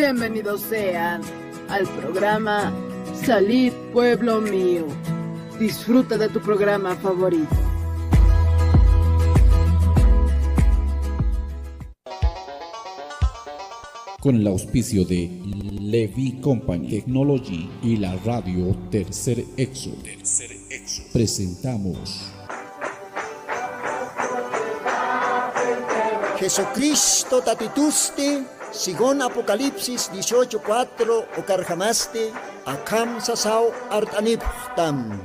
Bienvenidos sean al programa Salid Pueblo Mío. Disfruta de tu programa favorito. Con el auspicio de Levi Company Technology y la radio Tercer Exo, presentamos Jesucristo tatituste, sigon Apocalipsis 18:4 o carjamaste, akam sasao artaniptam.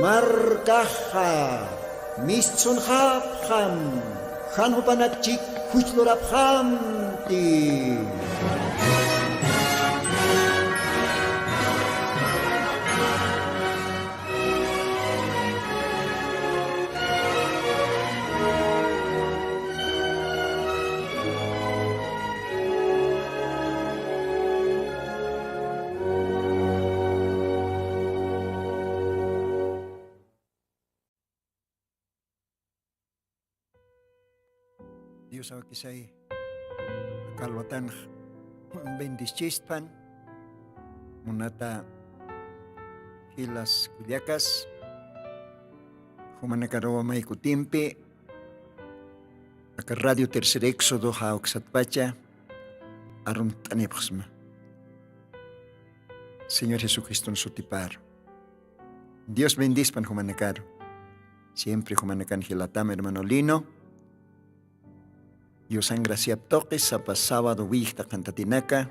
Markaha, mistsun hapham, hanhupanakchik huchloraphamti. Dios sabe que say kalwatan bendischispan munata hilas kuliakas humanakarawa may kutimpi aka radio Tercer Éxodo haoksatpacha arum tanepxma. Señor Jesucristo en su tipar. Dios bendispan humanakaro. Siempre humanakan hilatam hermano Lino. Dios gracia toques apa sábado wihta cantatinaka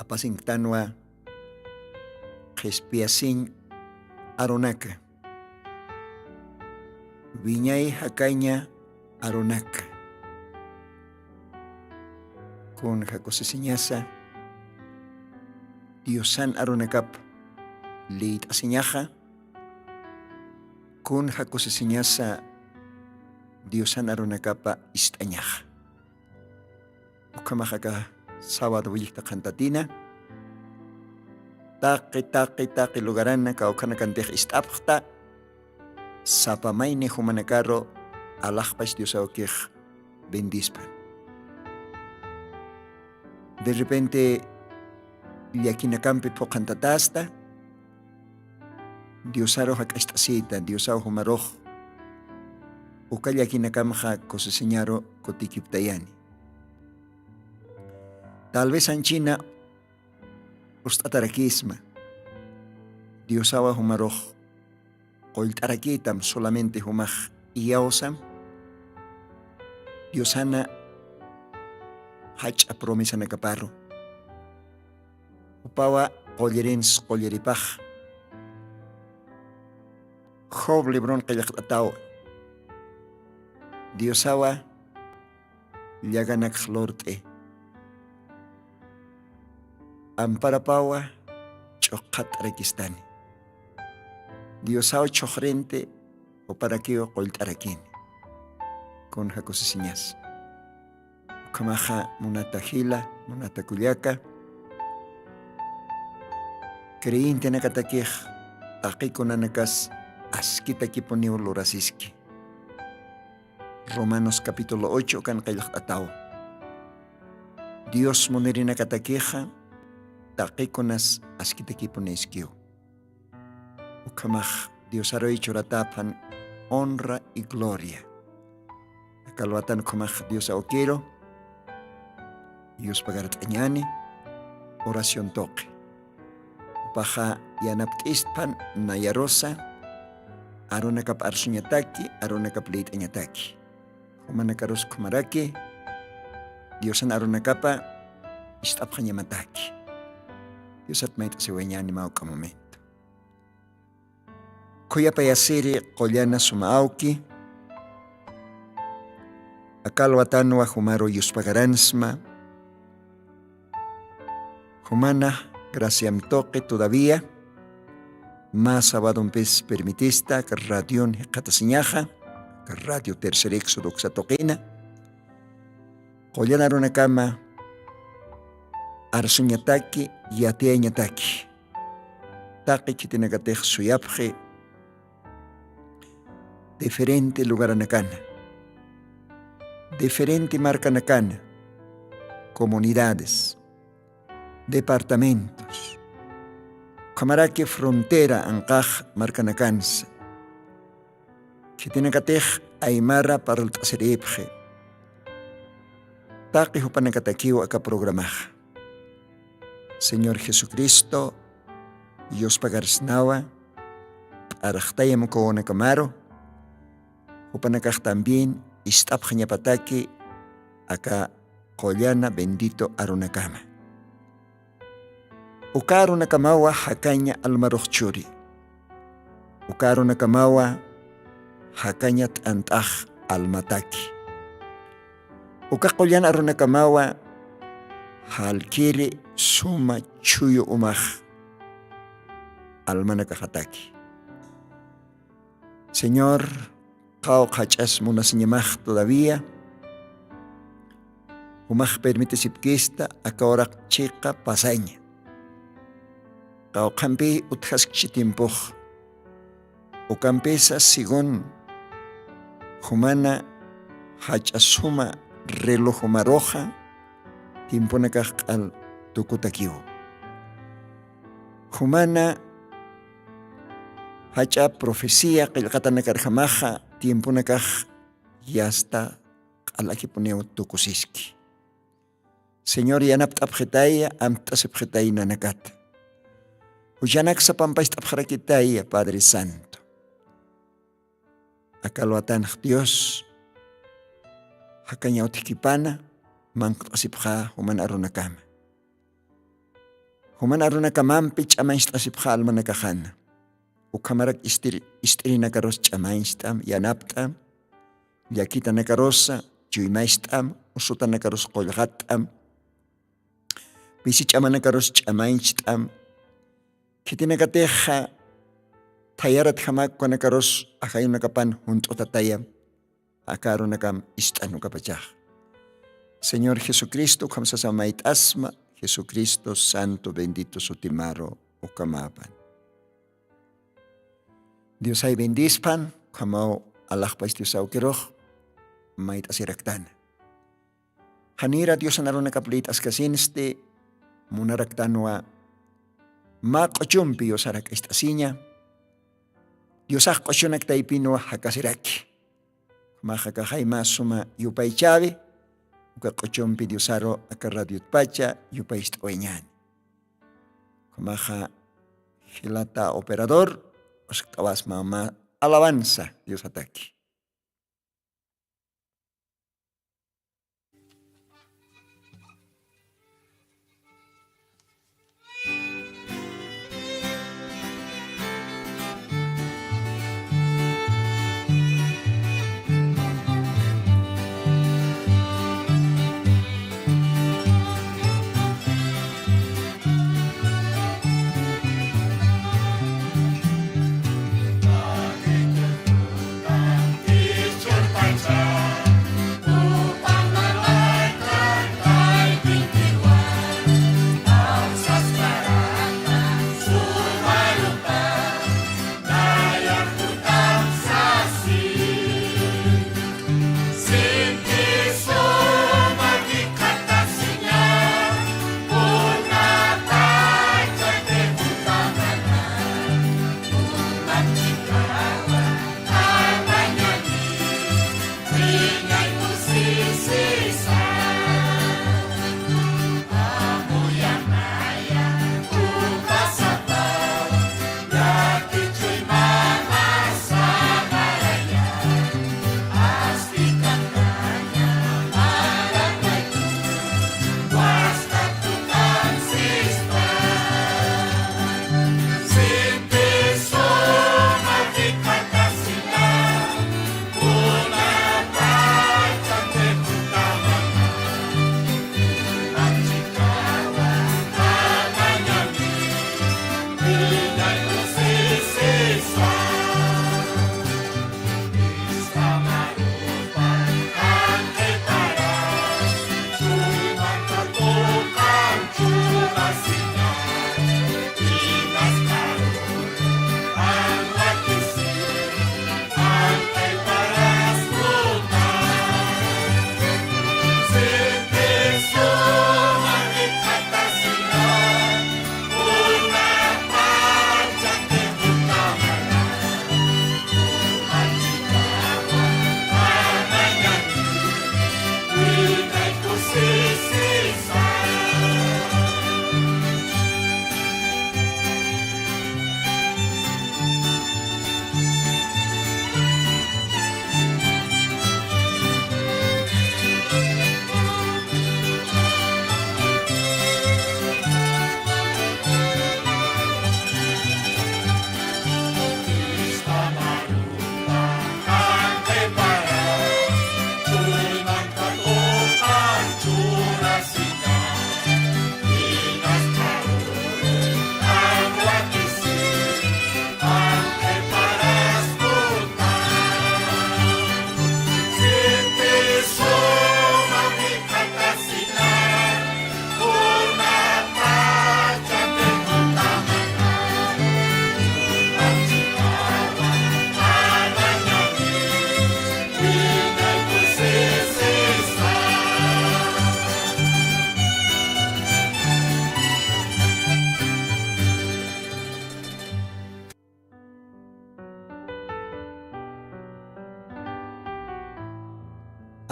apasing tanwa jespiasing aronaka viñay hakanya aronaka con jacosesiñasa Diosan aronakap leit asiñaja con jacosesiñasa Diosan aronakapa istañaj. Ukamajaka sábado wikta cantatina. Taqi lugarana kaukana kantej istapjta. Sapamayne humanakaro alajpash Diosaukej bendispan. De repente yakinakampi po cantatasta. Diosaro hakastasita, Diosao humaroj. Ukaya kinakamja koseseñaro kotikiptayani. Tal vez en China ustatarakisma. Diosawa humaroj koltarakitam solamente humaj iyaosam. Diosana hacha promesa nakaparo. Upawa kollerens kolleripaj. Job lebron kayaktataw. Diosawa llaganak florte amparapawa chokat rekistani Diosawa chochrente o para que o coltarakin con jacosesiñas kamaja munata gila munata kuliaka creinte nakatakej taqikonanakas askita kiponiw lorasiski. Romanos capítulo 8 kan kayak ataw. Dios monerina katakeja taquikonas askitekiponiskio. Ukamaj Dios aroy choratapan honra y gloria. Akalwatan kumaj Dios aokero. Dios pagarat añani oración toque. Paja yanaptistpan nayarosa aronakap arsunyataki aronakap leit anyataki. Humanakaros kumaraki, Diosan aronakapa, istapkanya mataki. Dios at may tasiwanya ni mauka momento. Kuya payasiri kolyana sumaauki, akalwatanwa humaro yuspagaransma, humana graciam toque todavía, más sabadon pes permitista, que radion katasiñaja, Radio Tercer Éxodo Xatoquena, Koyan Aronakama, Arsuñataki y Ateañataki, Taki Chitinacatej Suyapje, diferente lugar anacana. diferente marcanacana, comunidades, departamentos, camaraki frontera ancaj marcanacansa, que tiene que tener aymara para el taseripje, taqui hupanacataquiwa acá programaja. Señor Jesucristo, Dios pagarsnawa, arajtaya mukawana camaro, hupanacaj también, istapjañapataki, acá collana bendito arunacama. Ukaru nakamawa hakaña almarochuri. Ukaru nakamawa hakaña tantaj almataki. Ukakollana arunakamawa halkiri suma chuyo umaj almanakahataki. Señor, kao hachas munaseñamaj todavía. Umaj permite sipkista akaorak chica pasaña. Kaukampi uthaskchitimpuj. Ukampesa sigon humana hachasuma relojumaroja timpunakaj al tukutakiw. Humana hacha profecía qillqatanakarjamaja timpunakaj yasta q'alakipunew tukusiski. Señor yanapt'apjetaya amt'asipjetay nanakata. Huyanak sa pampaistapjarakitaya, Padre Santo. Akaluatanj Dios, hakañautikipana, manqtasipja human arunakama. Human arunakamampi ch'amainst'asipja almanakajana. Ukamarak istrinakaros ch'amainstam, yanaptam, llakitanakarosa, chuymaistam, usutanakaros qollqatam, bisi ch'amanakaros ch'amainstam, Kitinakateja tayarat hamak konakaros akayunakapan junto tatayam akarunakam istanukapachaj. Señor Jesucristo, kamsasamait asma, Jesucristo Santo, bendito sutimaro ukamapan. Dios ay bendispan, kamau alajpais Dios aukiroj, mait asiraktan. Hanira Dios anarunakaplit askasinste, munaraktanwa, Maq'uchumpi Diosarak istasiña, Diosaj q'ushunak taypinwa hakasiraki. Majakajaima suma yupaychavi, uka q'uchumpi Diosaro aka radiotpacha yupayist'ueñani. Maja hilata operador, osktawas mama alabanza Dios ataki.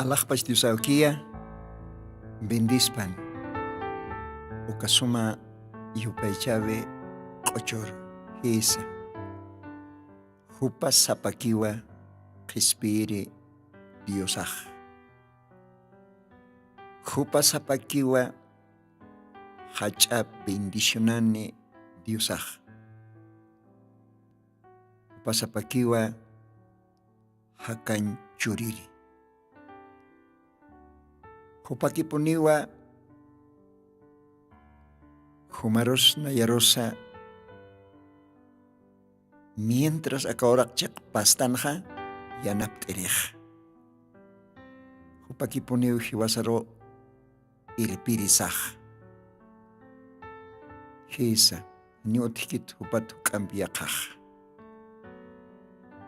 alaqpash Diosawkia bendispan ukasuma yupaychabe q'uchur hisa hupa sapakiwa qhispiri Diosaj hupa sapakiwa hach'ap bendicionane Diosaj hupa sapakiwa hakan churiri hupakipuniwa humaros nayarosa mientras akaoraqchik pastanja yanapt'irij hupakipuniw hiwasaro irpirisaj hisa niutikit hupatu k'ampiyaqaj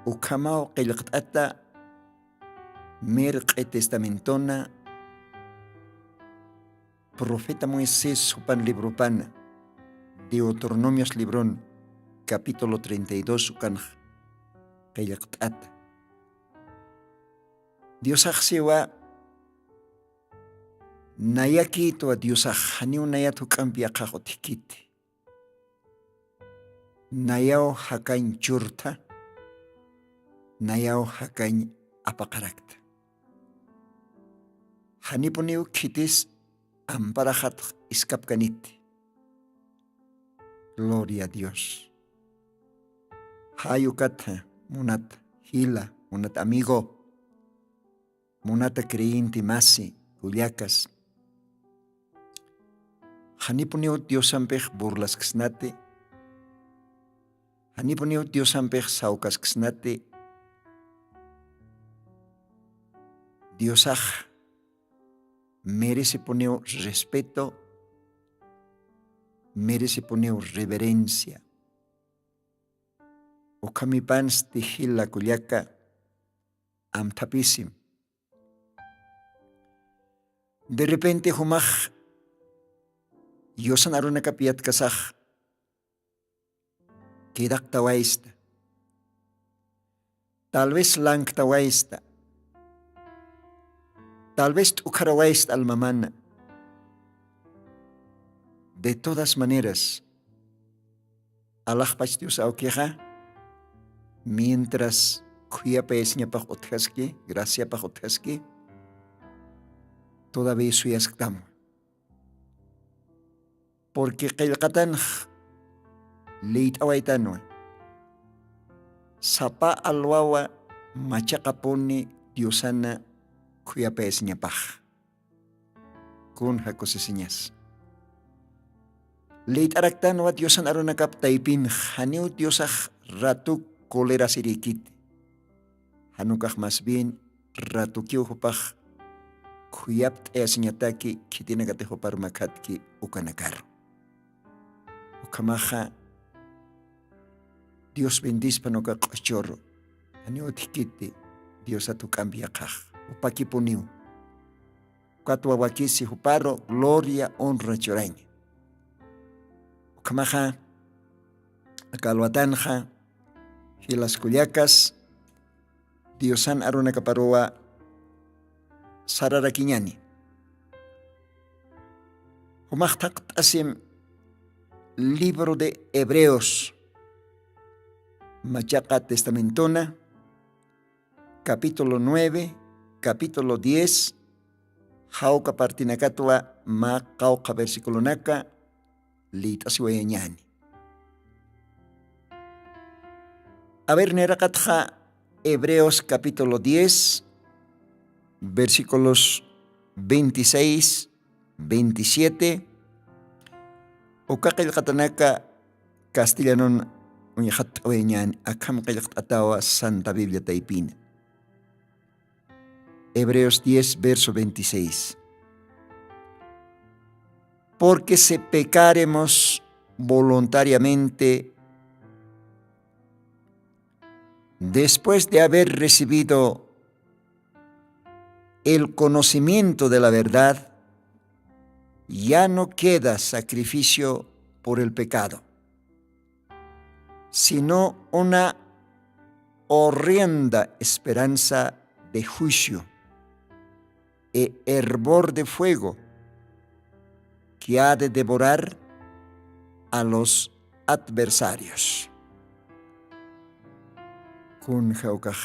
ukhamao qillqt'ata mirq'i testamentona profeta Moisés hupan librupana Deuteronomios libron capítulo 32 ukanj qillqt'ata Diosaj siwa nayakito a Diosaj haniw nayatu k'ampiyaqaj utikiti nayaw hakan churta nayaw hakan apaqarakta hanipuniw kitis amparajat iskapkaniti gloria a Dios hayukata munat hila munat amigo munata creyente masi kullakas hanipuniw Diosampej burlaskasnate hanipuniw Diosampej sawkaskasnate Diosaj merece poner respeto, merece poner reverencia. Ukamipans tihila kullaka amtapisim. De repente humaj yosan arunaka piat kasaj kidak tawaista. Tal vez lang tawaista. Tal vez ukarawaist almamana. De todas maneras, alaqpach Dios awkiqa, mientras kuyapayasñapaq utqaski, graciapaq utqaski, todavía suyasqtamo. Porque qillqatanj leyt'awaytanwa, sapa alwawa machaqapuni Diosana kuyapayasñapaj kun hakusisiñas leyt'araqtanwa Diosan arunakap taypin haniw Diosaj ratu kolera sirikiti hanukaj más bien ratukiw hupaj kuyapt'ayasñataki kitinakati hupar makhatki ukanakar ukamaja Dios bendispa nuka q'uchurro haniw utkiti Diosatu k'ampiyaqaj upakipuniw katwa wakisi huparo gloria honra churaña ukamaja akalwatanja hilas kullakas Diosan arunakaparua sararakiñani humaqtaq t'asim libro de Hebreos machaqa testamentona capítulo 9 capítulo 10 jauka partinakatwa ma qawqa versiculonaka lit'asiwayañani a ver neraqatqa Hebreos capítulo 10 versículos 26 27 uka qillqatanaka castellanon uñaqat'awayañani akham qillqt'atawa Santa Biblia taypina Hebreos 10, verso 26. Porque si pecaremos voluntariamente después de haber recibido el conocimiento de la verdad, ya no queda sacrificio por el pecado, sino una horrenda esperanza de juicio y hervor de fuego que ha de devorar a los adversarios. Kun jaukaj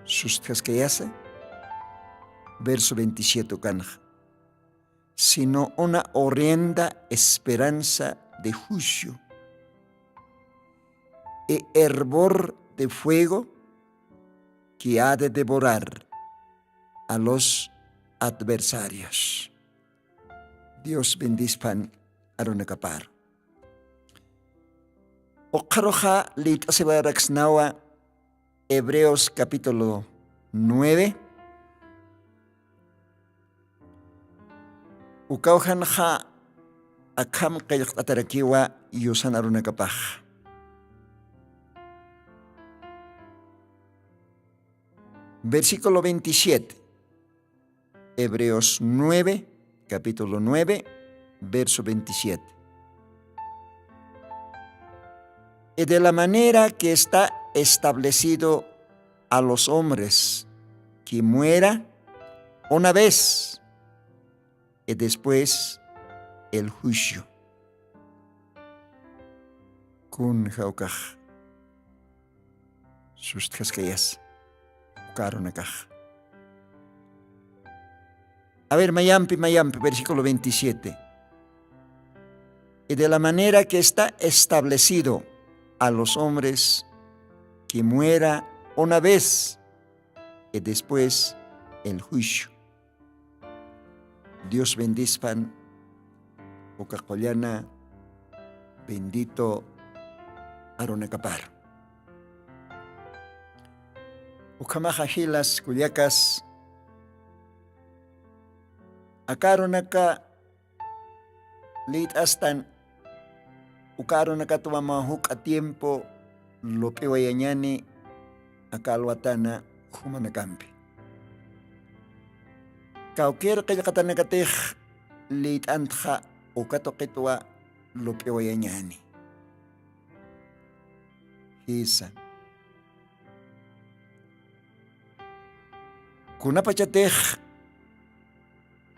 sustaskayasa, verso 27 kanj, sino una horrenda esperanza de juicio y hervor de fuego que ha de devorar a los adversarios. Dios bendizpan arunakapar. Okaroja lit asebaraxnawa, Hebreos capítulo 9. Ukauhanja akam kayak atarakiwa yusan arunakapaj. Versículo 27. Hebreos 9, capítulo 9, verso 27. Y de la manera que está establecido a los hombres que muera una vez y después el juicio. Kun jaukaj sustkaskayas ukarunakaj. A ver, mayampi, versículo 27. Y de la manera que está establecido a los hombres que muera una vez y después el juicio. Dios bendizpan Ukakollana, bendito Arunakapar. Ukamajajilas Culiacas, Akarunaka lit astan Ukarunaka tuamahuk a tiempo lopewayañani akalwatana humanakampi. Kauker kayakatanakatej lit antja ukatokitwa lopewayañani. Hisa. Kunapachatej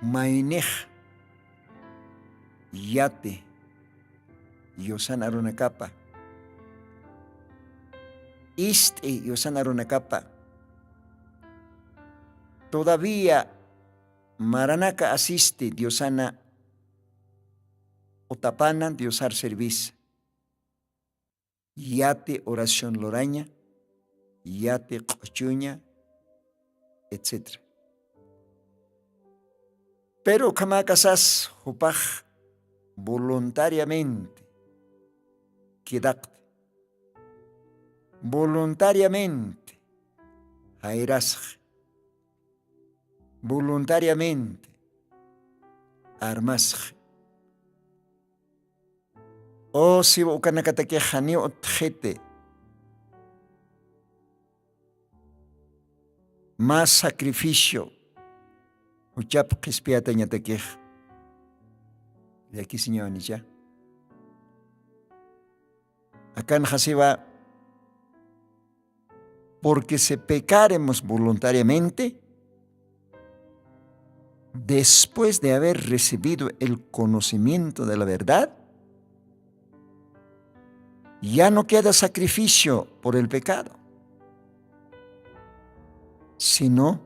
mainej yate yosan arunakapa. Yosan arunakapa. Todavía Maranaka asiste diosana otapana diosar service. Yate oración loraña, yate cochuña, etc. Pero kamakasas hupaj voluntariamente quedacte. Voluntariamente airasj. Voluntariamente armasj. O si ukanakatake jani otjete más sacrificio uchap qispiata ñatakej de aquí señor ya acá en Jasiba, porque si pecaremos voluntariamente después de haber recibido el conocimiento de la verdad, ya no queda sacrificio por el pecado, sino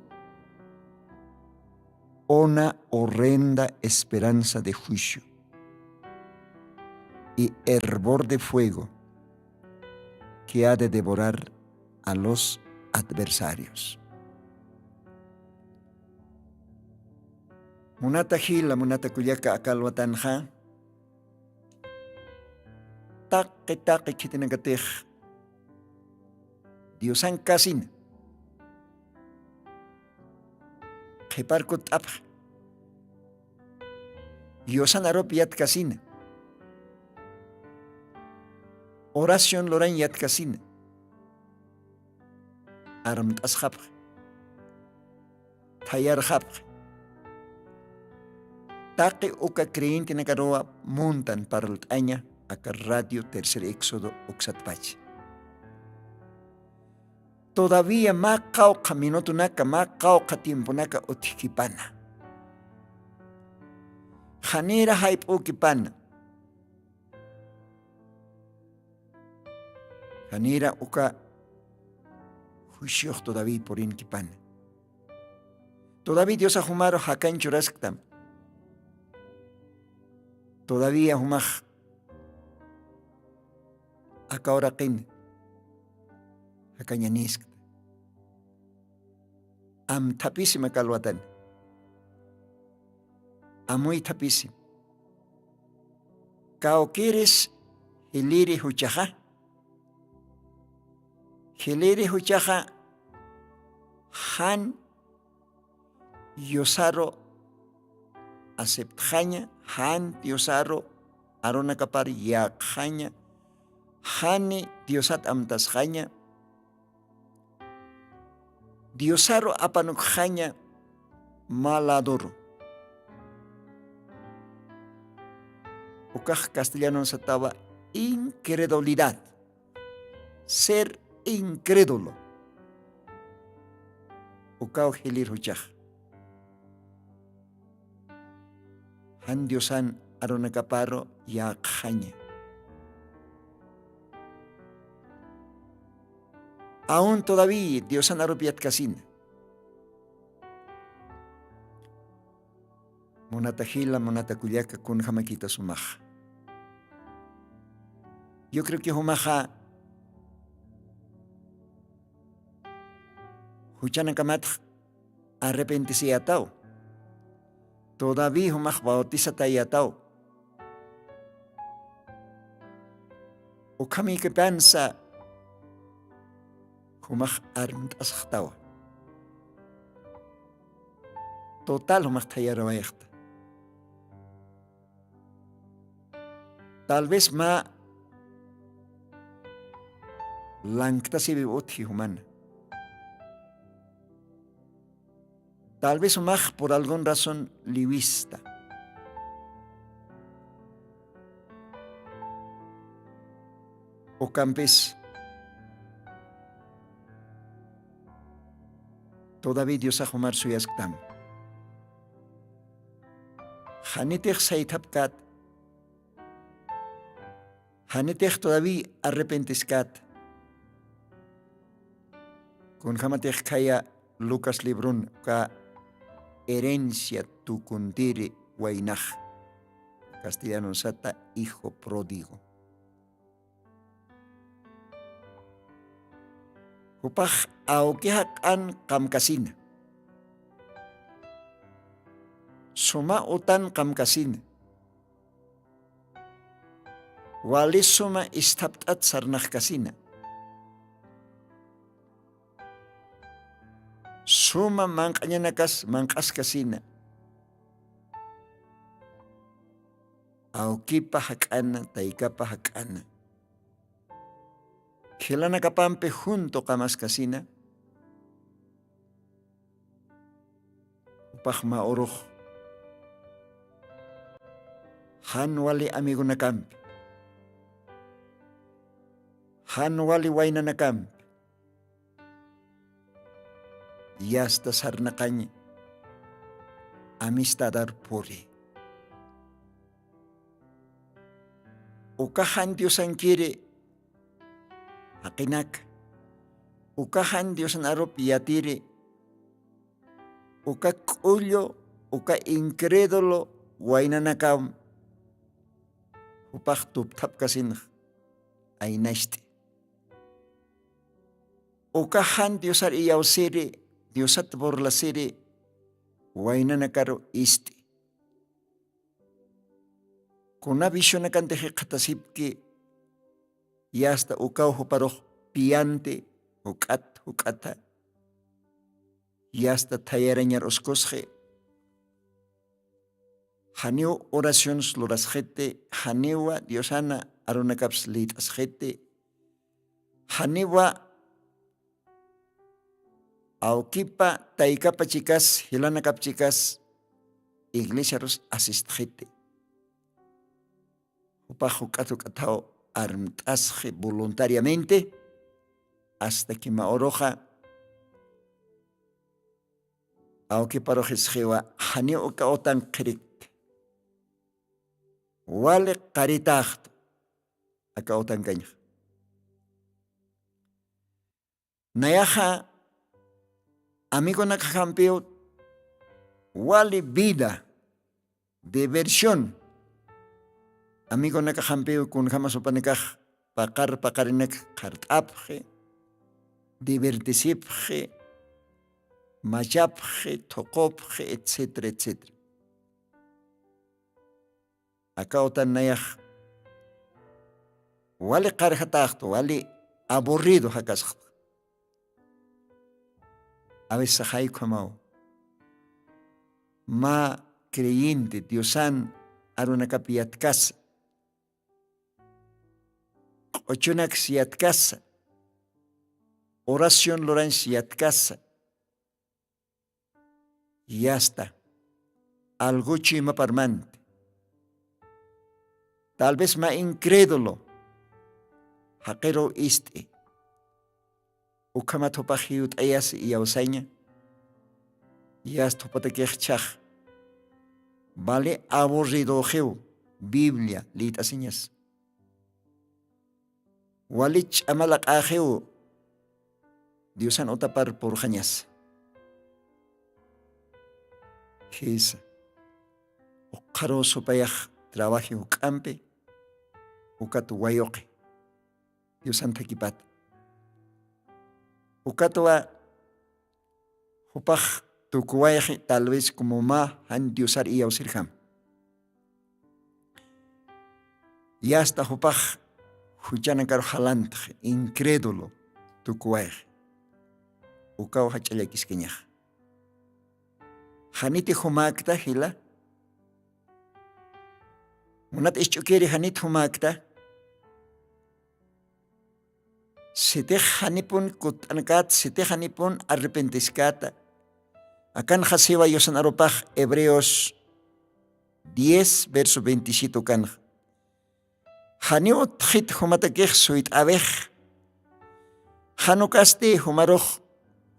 una horrenda esperanza de juicio y hervor de fuego que ha de devorar a los adversarios. Munata hila, munata kuyaka akalwatanja, taki chitinakatej, Diosan kasina, Jeparkut apj, Diosan arop yat kasina, oración loran yat kasina, Aramt ashapj, Tayar hapj, Taki uka creyente nakaroa montan para el año acá radio Tercer Éxodo Oxatpach. todavía más cauca minutunaka, más cauca tiempunaka utikipana. Janera haipukipana. Janera uka hushioch todavía por inkipana. Todavía Dios ahumaro hakan churasktam. Todavía humaj akahora qin hakanyanisk. Am tapisima kalwatan. Amuy tapisim. Kao quieres hiliri huchaja. Hiliri huchaja han yosaro aceptjaña, han diosaro arona kapar yakjaña, hani diosat amtasjaña, diosaro apanukjaña maladoro. Ukaj castellano sataba incredulidad, ser incrédulo. Ukao hilir huchaj. Han diosan aronacaparo ya jaña. Aún todavía diosan aropiat casina. Monata hila, monata cuyaca con jamaquita sumaja. Yo creo que humaja huchana kamat arrepentisi atao. Todavía humaj bautiza tayatao. Ukami que pensa humaj armt ashtao. Total humaj tayarawaykta. Tal vez ma langta si uthi humana. Tal vez humaj por alguna razón liwista. O campes todavía Dios ahumar suyastam. Hanitech saitapkat. Hanitech todavía arrepentiskat. Con jamatech kaya Lucas Librun ka herencia tukuntiri wainaj. Castellano sata hijo pródigo. Upaj aukihak an kamkasina. Suma utan kamkasina. Wali suma istaptat sarnah kasina. Suma mangkanyanakas mangkas kasina. Aukipa hakana, taikapa hakana. Hilana kapampe junto kamas kasina. Upahma oroh. Han wali amigo na kampi. Han wali waina na kampi. Yasta sarnakanya amistadar puri. Ukahan Diosan kiri hakinak. Ukahan Diosan arop yatiri. Uka kulyo, uka incrédulo waina nakam. Upah tuptap kasin ainashti. Ukahan Diosar iyaw siri. Diosat por la serie waina nakaro isti. Kuna visyo na kanteje katasipki yasta ukaw huparoh piante hukata yasta tayaranyar oskosje haniu oraciones lorasjete haniwa diosana aronakaps litasjete haniwa aukipa taikapa chicas, hilana kap chicas, iglesia ros asistjete. Upajo katao armtasje voluntariamente hasta que ma oroja aunque para Jesjewa, hani uka otan kirik. Wale karitacht, aka otan kanya. Nayaha, amigo nakahampeo, wale vida, diversión. Amigo nakahampeo kun jamás opanikaj, pakarinek kartapje, divertisipje, machapje, tokopje, etcétera, etcétera. Acá otan nayaj, wale karjatachto, wale aburrido hakascht. A veces hay como ma creyente, Diosan, aruna capiat casa. Ochunak siat casa. Oración Loran siat casa. Y ya está. Algo chima parmante. Tal vez más incrédulo. Haquero este. Ukama topajiut ayas y ausaña. Yas topatequechach. Vale aburrido geo. Biblia, lit asiñas. Walich amalak ageo. Diosan otapar por jañas. Hisa. Okaro sopayach trabaje ukampe. Ukatu wayoke. Diosan takipat. Ukatwa hupach tukuwayaje tal vez como ma han diosar y ausirham. Y hasta hupach huchana karo halantje, incrédulo tukuwayaje. Ukao hachalakis kenyaj. Haniti humakta hila. Munat ischukeri hanit humakta. Sete hanipun kutankat, sete hanipun arrepentiskata. Akan hasiwa yosan aropaj Hebreos 10, verso 27 kan. Haniot hit humatakej suit abej. Hanukaste humaroj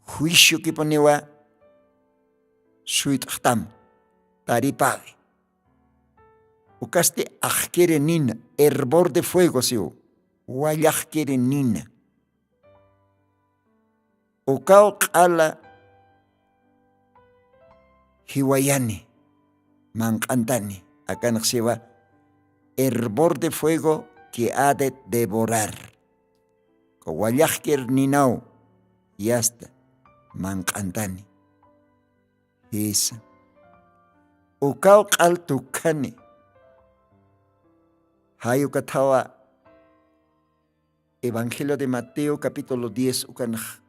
juicio que ponewa suit htam. Taripade. Ukaste ajkere nina, hervor de fuego siu. Wayajkere nina. Ukao kala hiwayani, mancantani, acá nos lleva hervor de fuego que ha de devorar. Kowayajker ninau, y hasta mancantani. Esa. Ukao kal tukani. Hayukatawa. Evangelio de Mateo, capítulo 10, ukanaj.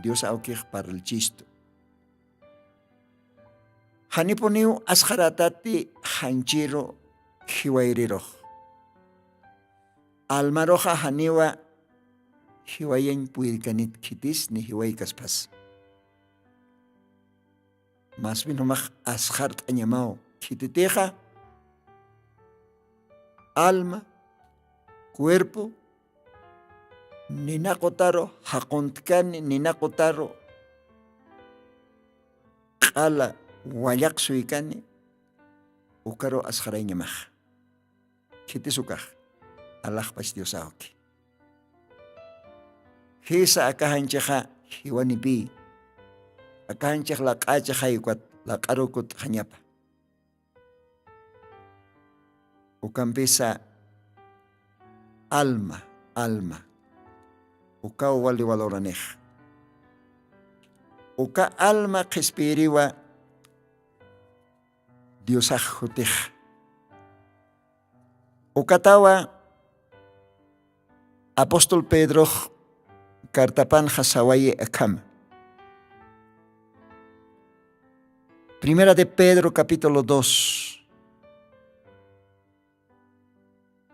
Dios aukej para el chisto. Haniponiu asharatati hanchiro hiwairiro. Almaroja haniwa hiwayen puirkanit kitis ni hiwaikas pas. Mas binomaj ashart anyamao kititeja alma, cuerpo, ninakotaro, hakontkani, ninakotaro, kala, wayak suikani, ukaro asharainyamaj. Kitisukaj, Allah pas Diosaoki. Hisa akahancheja, hiwanipi, akahanchej la kacheja ikwat, la karokut hanyapa. Ukampisa alma, uka wali waloranej. Uka alma kespiriwa Diosajutej. Ukatawa Apóstol Pedro Cartapan Hasawaye Akam. Primera de Pedro capítulo 2.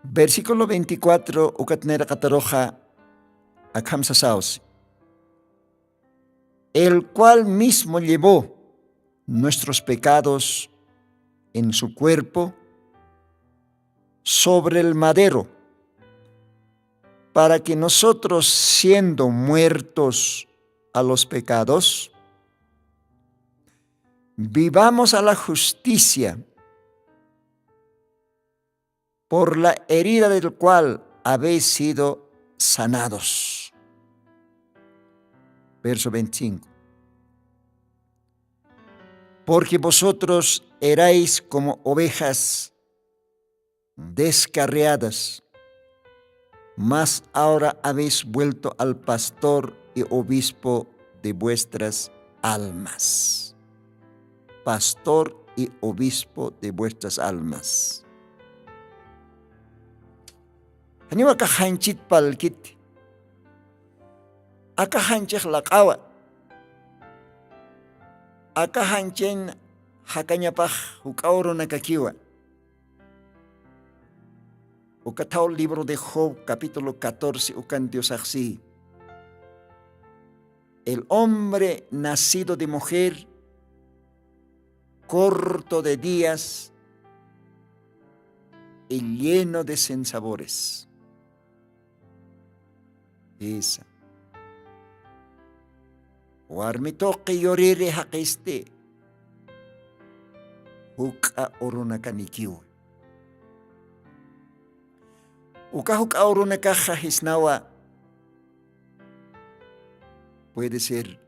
Versículo 24, ukatnera kataroja akam sasaos. El cual mismo llevó nuestros pecados en su cuerpo sobre el madero, para que nosotros, siendo muertos a los pecados, vivamos a la justicia, por la herida del cual habéis sido sanados. Verso 25. Porque vosotros erais como ovejas descarriadas, mas ahora habéis vuelto al pastor y obispo de vuestras almas. Pastor y obispo de vuestras almas. Haniwa kahanchit palkit. Akahanchik laqawa. Akahanchen hakanyapaj hukawro nakakiwa. Ukatao libro de Job, capítulo 14, ukan Dios así. El hombre nacido de mujer, corto de días y lleno de sinsabores. Esa. Warmitoqi yoriri haqiste. Huka orunaka nikiwa. Uka huka orunaka hisnawa. Puede ser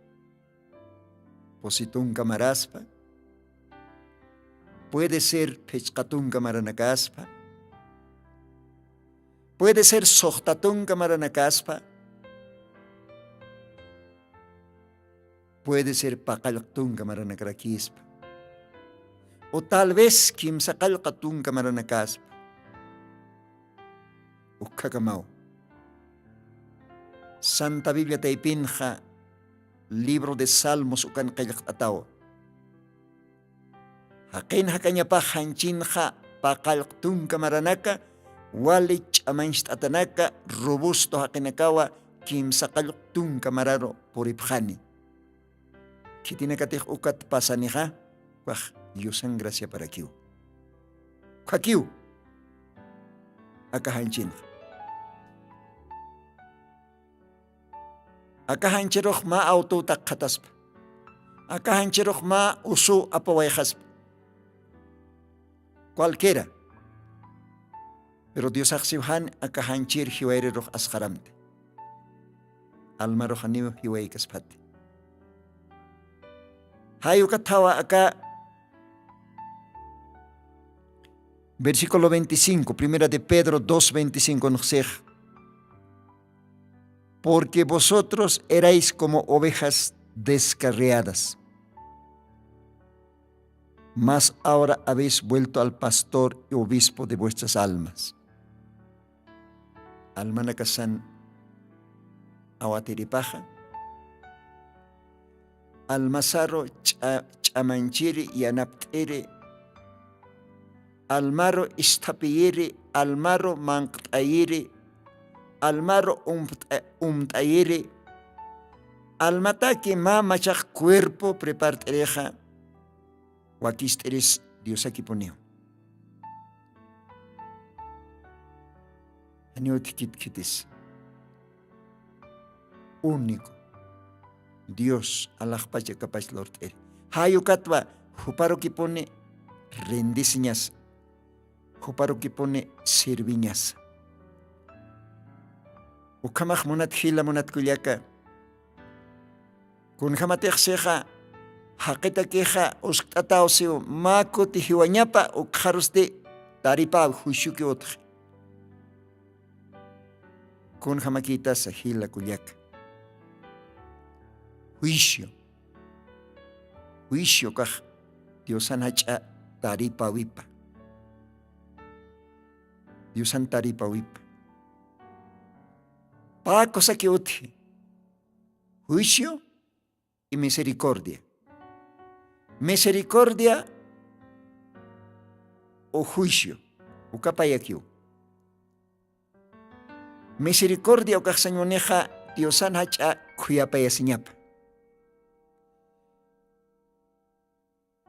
positun kamaraspa. Puede ser pechkatun kamaranakaspa. Puede ser sohtatun kamaranakaspa. Puede ser pakalktun kamaranakrakispa. O tal vez kimsakalkatun kamaranakaspa. Ukakamau. Santa Biblia taipinja, libro de Salmos ukan kayaktatawa. Hakin hakanyapa hanchinja pakalktun kamaranaka, walich amanshtatanaka, robusto hakinakawa, kimsakalktun kamararo poripjani. Kitinakatih ukat pasanija, wah, Diosan gracia para kiu. Kakiu, akahanchin. Akahanchiroh ma auto takhatasp. Akahanchiroh ma usu apawayhasp. Cualquiera. Pero Dios aksibhan akahanchir hiwaireroh asharamte. Almarohaniw hiwaikaspati. Hayu katawa acá, versículo 25, primera de Pedro 2:25 nos dice: porque vosotros erais como ovejas descarriadas, mas ahora habéis vuelto al pastor y obispo de vuestras almas. Almanakasan awatiripaja. Almasaro chamanchiri y anaptiri, almaro istapiyiri, almaro manqtayiri, almaro umtayiri, almataki ma machak cuerpo prepartereja, wakisteres Dios aquí poneo. Aniotikitis, único. Dios Allah pacha capaz Lord hayu katwa huparo que pone rendisiñas, huparo que pone serviñas. Ukamach monat hila monat kuliaka kun hamatech seja haketa keja usktatao seo mako tihiwañapa ukharuste taripa hushuki otje kun hamakitas hila kuliaka. Juicio kah Diosan hacha taripa wipa. Diosan taripa wipa. Pa cosa que uti. Juicio y misericordia. Misericordia o juicio. Ukapayakiu. Misericordia o kahsanyoneja Diosan hacha kuyapayasiñapa.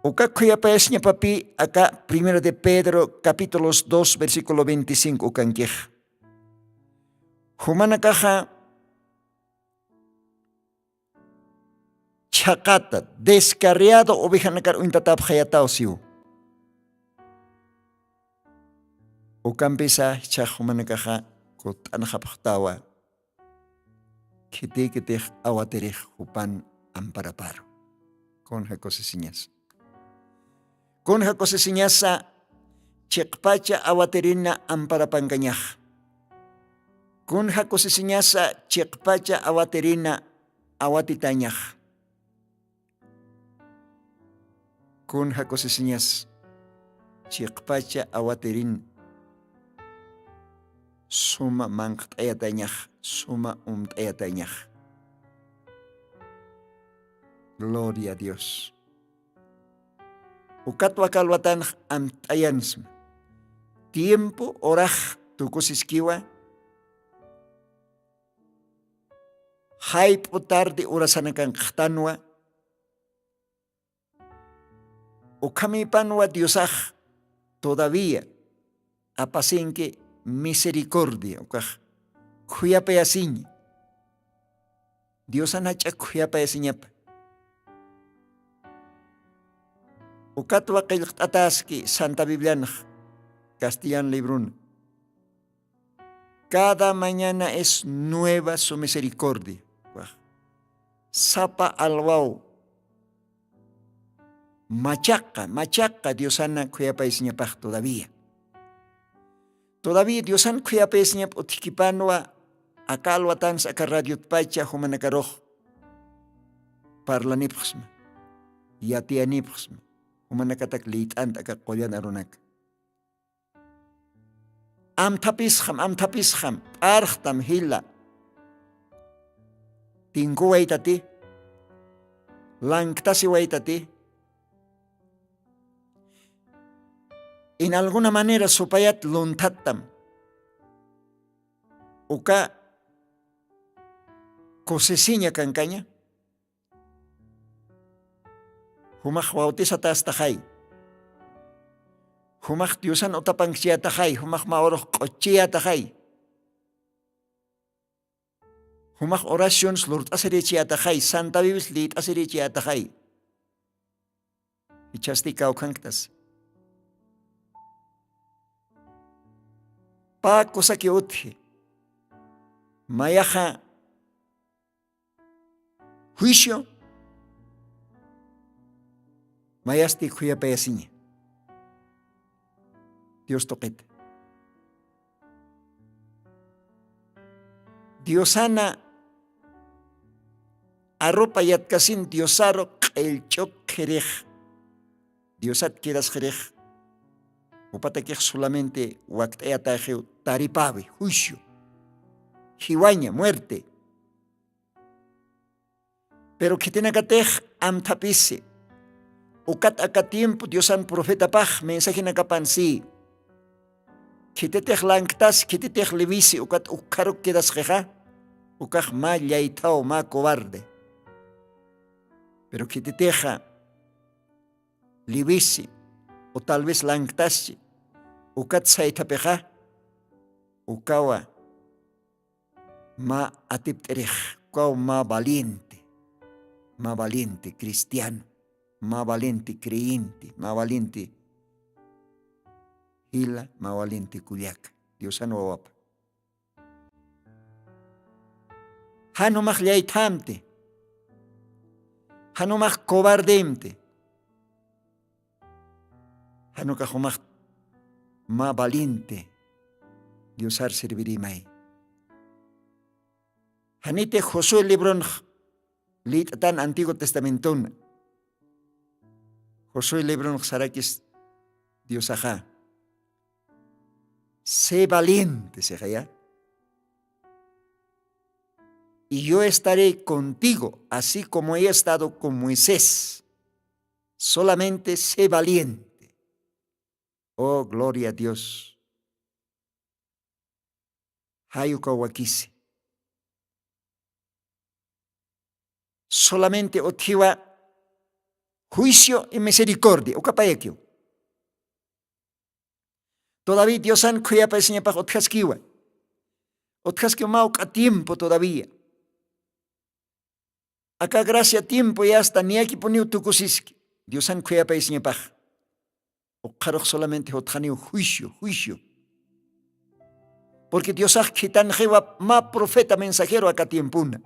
Ukakuyapayasña papi acá, primero de Pedro, capítulos 2, versículo 25, ukanquej. Humana caja chakata, descarriado ovejanakar uintatap hayatao siu. O campisa chahumanakaja kot anjapachtawa. Kite awaterij hupan amparaparo. Con jacosesiñas. Con jacosesiñasa chekpacha awaterina amparapangañaj. Con jacosesiñasa chekpacha awaterina awatitañaj. Con jacosesiñas chekpacha awaterin suma manqtayatañaj, suma umtayatañaj. Gloria a Dios. Ukatwa kalwatan amtayansm. Tiempo oraj tukusiskiwa. Hype o tarde urasanakan qtanwa. Ukamipanwa Diosaj todavía apasinque misericordia ukaj kuyapayasiñ. Dios anacha kuyapayasiñapa. Ukatwa qillqt'ataski Santa Biblianaj castellano librun. Cada mañana es nueva su misericordia. Sapa alwau. Machaca Diosana kuyapayasiñapaj todavía. Todavía Diosan kuyapayasiñap utikipanwa akalwatans aka radiotpacha humanakaroh parlanipqsma yatianipqsma humanakatak liit'anta aka qollana runak. Amtapisqam arqtam hila tinku waytati lanktasi waytati en alguna manera supayat luntattam uka cosesiña kankaña humaq bautizata astajay humaq Diosan utapanchiyatahay humaq maoroq q'uchiyatahay humaq oraciones lurt'asirichiyatahay Santa Biblia liit'asirichiyatahay ichasti kawqanqtas Pakusaki uthi mayaja juicio mayasti kuyapayasiña Dios toqeta Diosana arropa yatkasin Diosaro q'illch'uq qhiriq Diosat kiras qhiriq upatakiq solamente wakt'ayatajiw taripawi juicio hiwaña muerte pero kitinakatej amtapisi ukat aka tiempo Diosan profeta paj mensaje nakapansi kitetej lanktas kitetej levisi ukat ukkaruk quedas jeja ukaj ma llaitao ma cobarde pero kiteteja livisi o tal vez lanktaschi ukat saitapeja ukawa ma atipterij ukawa ma valiente cristiano ma valiente creyente ma valiente hila ma valiente kuliaka Diosano wawapa hanumaq llaitamte hanumaq cobardemte hanuka humaq ma valiente Diosar servirimay hanite Josué libron liit'atan Antiguo Testamentona Josué libron sarakis Diosaja sé valiente sejaya y yo estaré contigo así como he estado con Moisés solamente sé valiente. Oh, gloria a Dios. Hayuka wakisi. Solamente otiwa juicio y misericordia. Ukapayakio. Todavía Diosan kuyapa señapaj otjaskiwa. Otjaskiwa mauk a tiempo todavía. Acá gracia tiempo ya hasta ni aquí ponió tu cosiski. Dios han cuya país ni paj. O caro solamente otjaniu juicio. Porque Dios ha quitan jewa ma profeta mensajero acá tiempuna.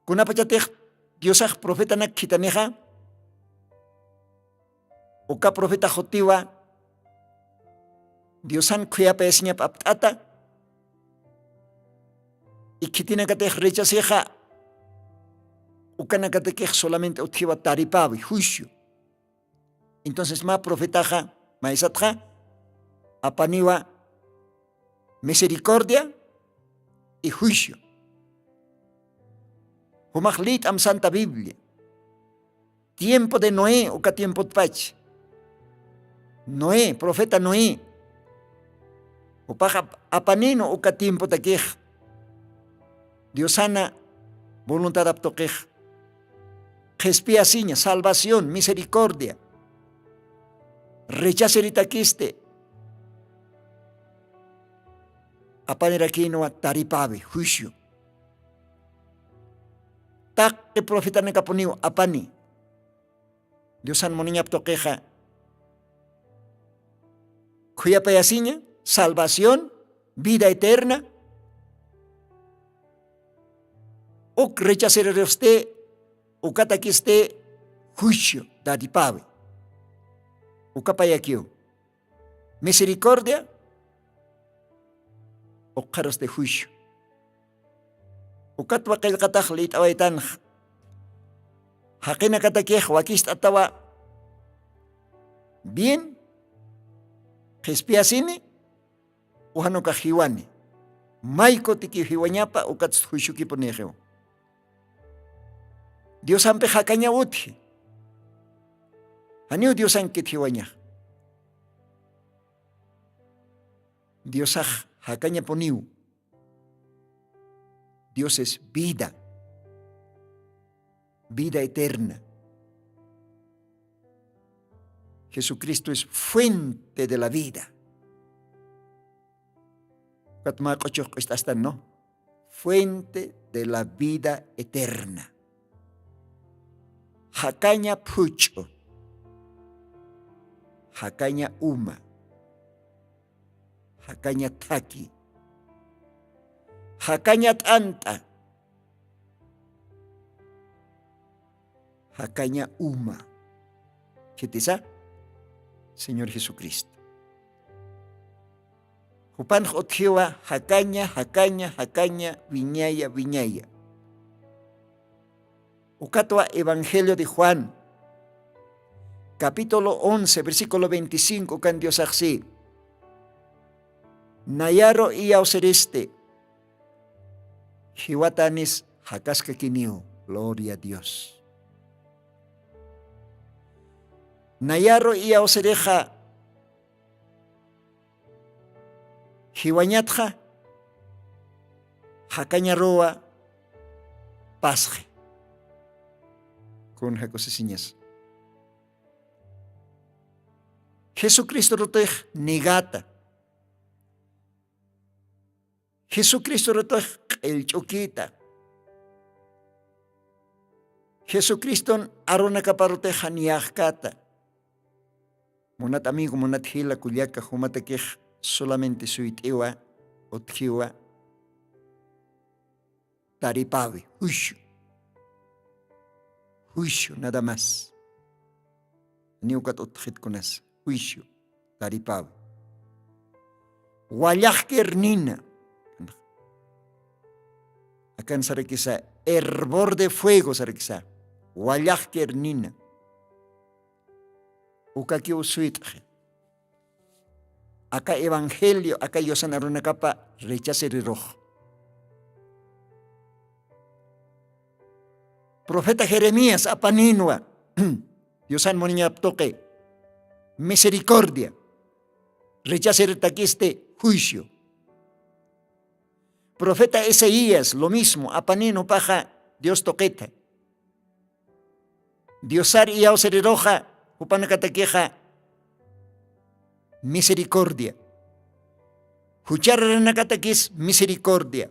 Kuna pachatej Dios ha profeta na quitaneja. O ka profeta jotiwa. Dios han cuya país ni aptata. Y que tiene que te rechaceja, o que te solamente utiwa taripabi, juicio. Entonces, ma profetaja, ma isatja, apaniwa misericordia y juicio. Humachlit am Santa Biblia. Tiempo de Noé, o que tiempo de Pach. Noé, profeta Noé. O paja apanino, o que tiempo de quej. Dios sana voluntad aptoquej. Gespia siña, salvación, misericordia. Rechacerita quiste. Apanera aquí no taripabe, juicio. Tak que profeta ne caponiu apani. Dios san moniña aptoqueja. Cuya payasiña, salvación, vida eterna. O rechazar usted, o cataquiste juicio, dadipabe. O capayakio. Misericordia, o caros de juicio. O catwakil katahlit awaitan. Hakina katakiej wakist atawa. Bien, jespiasini, o hanokajiwani. Maiko tiki hiwanyapa, o kats juicio kiponegeo. Dios ampe hakanya uthi. Aniu Dios an kithiwanya. Dios hakanya poniu. Dios es vida. Vida eterna. Jesucristo es fuente de la vida. ¿No? Fuente de la vida eterna. Hakanya pucho. Hakanya uma. Hakanya taki. Hakanya tanta. Hakanya uma. ¿Qué te dice? Señor Jesucristo. Jupan othiwa hakanya, viñaya. Ucatwa Evangelio de Juan, capítulo 11, versículo 25, can Dios así. Nayaro y auseriste. Hiwatanis hakaska kiniu. Gloria a Dios. Nayaro y ausereja. Hiwañatja. Hakañaroa. Pasje. Con jacosesiñas. Jesucristo rotej negata. Jesucristo rotej el choquita. Jesucristo arona caparotej niajkata. Monat amigo, monat hila culiaca, jumatakej solamente suitewa, otjiwa, taripabe, juicio, nada más. Niukat otjit konas, juicio, taripabe. Wallajker nina. Acá en Sarequisa, hervor de fuego, Sarequisa. Wallajker nina. Ukakiu suitje. Acá evangelio, acá yosanaruna capa, rechace rojo. Profeta Jeremías, apaninua. Yosan moniña toque. Misericordia. Rechace taquiste juicio. Profeta Esaías, lo mismo, apanino paja, Dios toqueta. Diosar y auseriroja, upanacataqueja, misericordia. Hucharranacataquis, misericordia.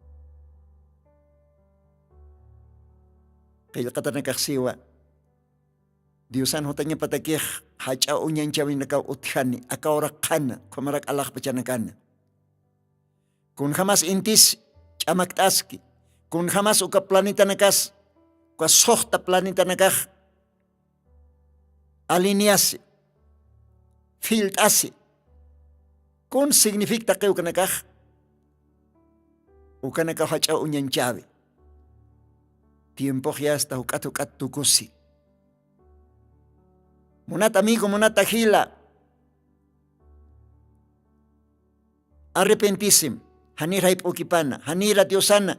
qillqatanakaq siwa Diosan hotanya patakih hacha unyan chawinaka uthani akawra qana qamarak Allah pachanakana kun jamás intis chamaktaski kun jamás uka planeta nakas kwa sohta planeta nakaj alineasi filtasi kun significa que ukanaka hacha unyan chawi tiempo ya hasta ukat tukusi Monata amigo, monata gila. Arrepentísim. Hanira hipokipana. Hanira diosana.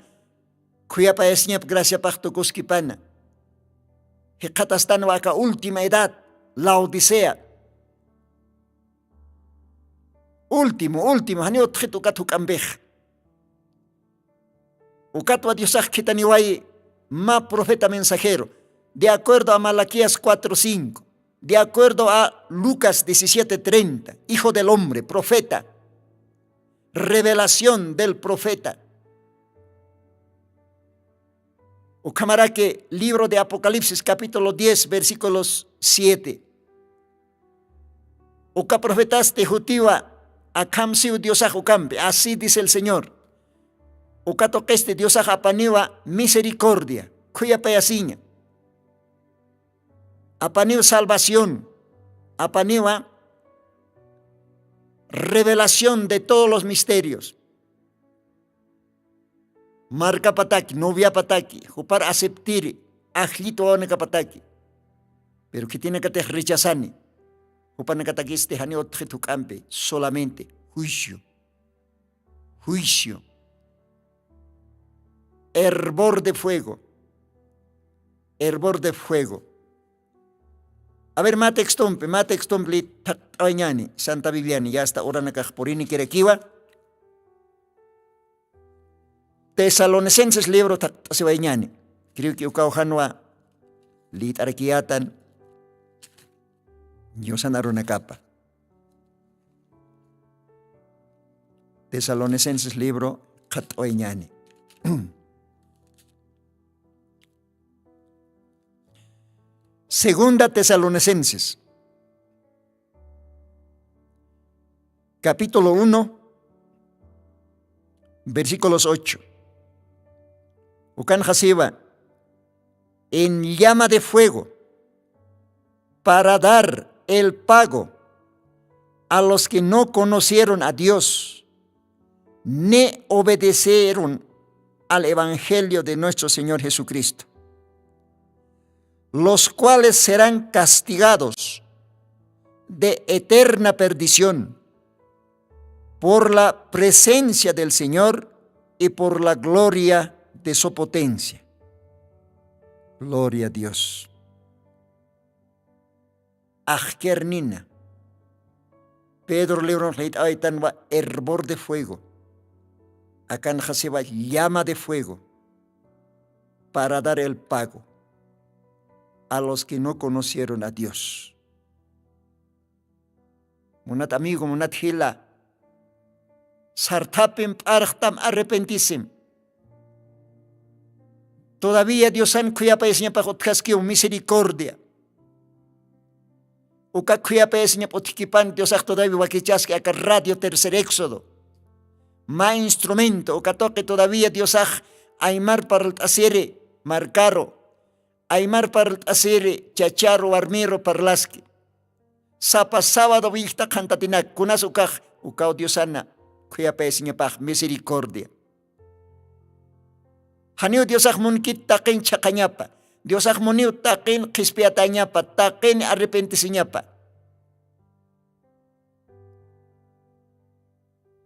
Kuyapa esñap gracia pachtokuskipana. Hikatastan waka última edad. La Odisea. Último. Hani otjit ukat hukambej. Ukat wa diosaj kitaniwai. Ma profeta mensajero. De acuerdo a Malaquías 4:5. De acuerdo a Lucas 17:30, hijo del hombre, profeta, revelación del profeta. O camará que libro de Apocalipsis capítulo 10 versículos 7. O que profetaste jutiwa a kamsiu diosaj ukampe, así dice el Señor. O que toqueste diosaj apaniwa misericordia, cuya payasiña. Apaniwa salvación, apaniwa revelación de todos los misterios. Marca pataki, novia pataki, jupar aceptiri, ajlito oneka pataki. Pero que tiene que te rechazani. Jupar nekataki este hani otjetu campe, solamente juicio. Hervor de fuego. A ver, mate extomple, Santa Bibliani, ya hasta ahora nakajporini kerekiwa. Tesalonicenses libro taksiwañani. Creo que ukaujanwa lit arkiatan. Yosanaruna capa. Tesalonicenses libro katoñani. Segunda Tesalonicenses, capítulo 1, versículos 8. Ukan hasiba, en llama de fuego, para dar el pago a los que no conocieron a Dios, ni obedecieron al Evangelio de nuestro Señor Jesucristo, los cuales serán castigados de eterna perdición por la presencia del Señor y por la gloria de su potencia. Gloria a Dios. Ajkernina. Pedro Lebron Reit Aitanwa, hervor de fuego. Acá Haseba, llama de fuego para dar el pago a los que no conocieron a Dios. Monat amigo, monat hila, sartapim archtam arrepentisim. Todavía Dios han kuyapa esña pajotkaski misericordia. Uka kuyapa esña potikipan Dios todavía wakichaski acá radio tercer éxodo. Ma instrumento, uka toque todavía Dios aymar para el asere marcaro. Aymar para hacer chacharo armero parlaski. Sapa sábado vista cantatinak kunas ukao diosana kuya pesnya pah misericordia. Haniu diosah munkit takin chakanyapa. Diosah muniu takin kispiatanyapa, takin arrepentisinyapa.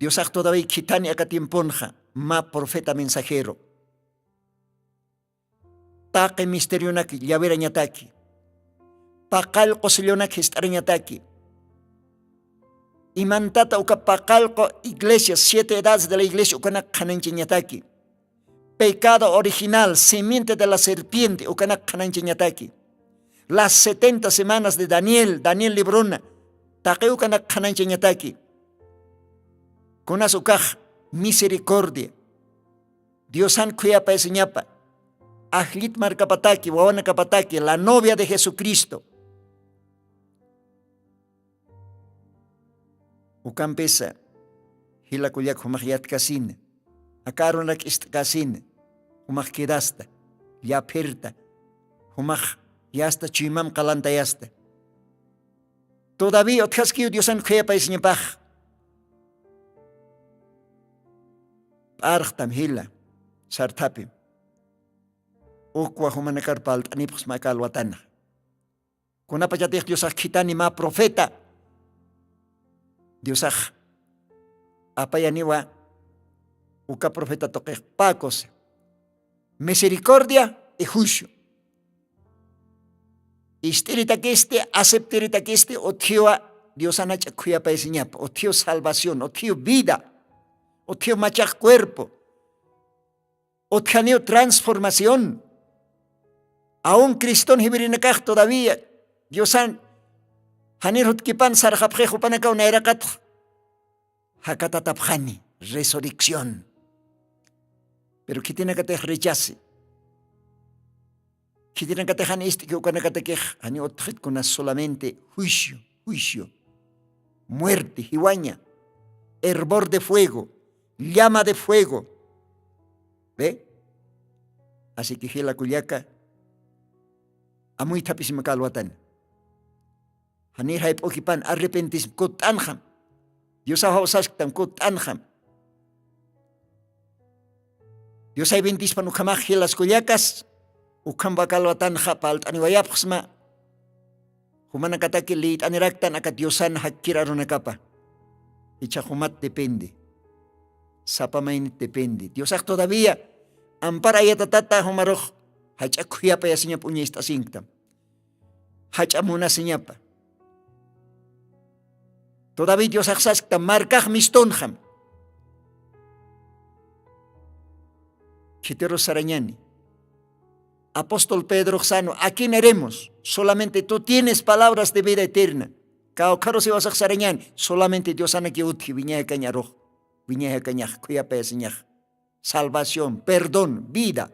Diosah todavía kitani akatimponja, ma profeta mensajero. Taque misterio naki, llavera ñataki. Pakal cosillonak histar ñataki. Imantata uka pakalco iglesia, 7 edades de la iglesia ukanak kananchi ñataki. Pecado original, simiente de la serpiente ukanak kananchi ñataki. Las 70 semanas de Daniel librona, taque ukanak kananchi ñataki. Kunas ukaj misericordia. Dios han kuya pa ese ñapa. Ajlit Marcapataki, Wawana Kapataki, la novia de Jesucristo. Ucampesa, Hila Kuyak Humahiat Casine, Akarunak ist Casine, Humach Kedasta, Ya Perta, Humach Yasta Chimam Kalanta Yasta. Todavía Otkaski Diosan Khepa Isnipach. Archtam Hila, Sartapim. Ukwa Humanakar Palt, Anipus Makal Watana. Kunapajatech Diosak Kitani ma profeta. Diosak Apayaniwa Uka profeta toque Pacos. Misericordia y juicio. Istirita que acepterita que o tío Dios anacha cuya paisiñapa, o tío salvación, o tío vida, o tío machak cuerpo, o tío transformación. Aún Cristón hibirinakaj todavía, Dios an, hanir hutkipan sarjapjejo panaka una erakat, hakatatapjani, resurrección. Pero que tiene que te rechace. Que tiene que te haniste que ukanakate que ani otrit con solamente juicio, muerte, hiwaña, hervor de fuego, llama de fuego. ¿Ve? Así que la cuyaca a muy tapisima calwatan. Hanir haip okipan arrepentis kot anham. Dios ha hausastam kot anham. Dios hay bentis panukamaj las cuyacas. Ukam bakal watan hapalt ani wayapsma humana kataki lit aniraktan akat Diosan hakira runakapa icha humat depende sapamain depende Diosak todavía ampara yatatata humaroj hacha kuyapa ya señap uñista singtam hacha muna señapa todavía Diosak sasktam markaj mistonham chitero sarañani. Apóstol Pedro Sano, ¿a quién haremos? Solamente tú tienes palabras de vida eterna. Kao caro se vas a xarañan, solamente Dios sana que uti viña cañaroj, viña cañaj, cuya peseñaj. Salvación, perdón, vida.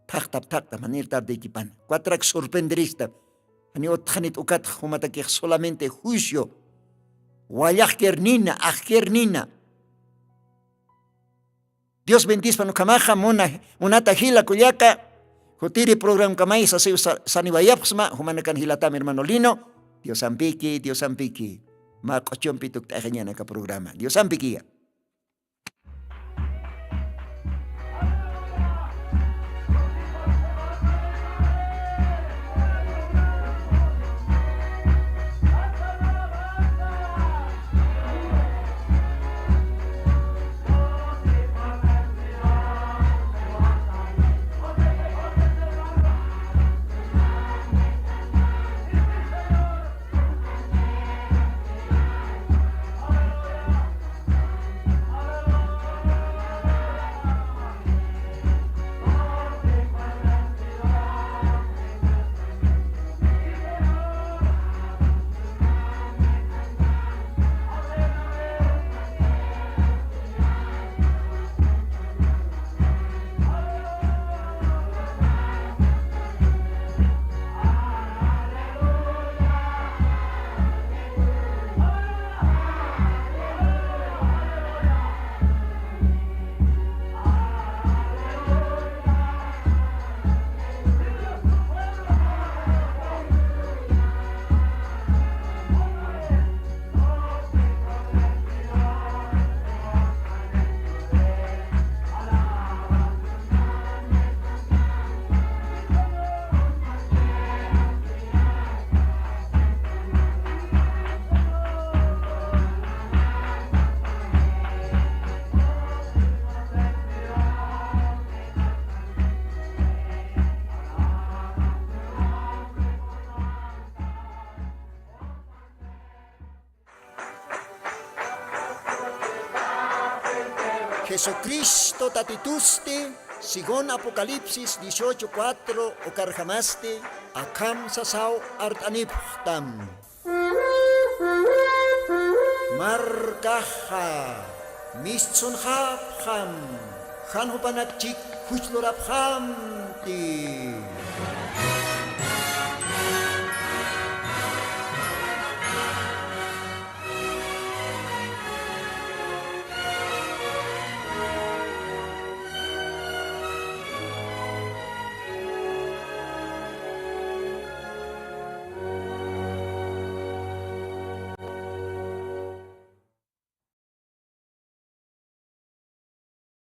Takta, manir tarde equipan. Cuatrak sorprenderista. Ani otjanit ukat humata que solamente juicio. Wayaj kernina, ajkernina. Dios bendice para nukamaja monata hila kuyaka hutiri program kamay sa saniwayapsma humanakan hilata mi hermano Lino. Dios ampiki ma kochyon pituk ta kanya ka programa. Dios ampiki. Jesucristo tatituste, según Apocalipsis 18:4, o carjamaste, akam sasau artaniptam. Markaha, mischunhapam, Hanhupanachik Huchlorabhamti.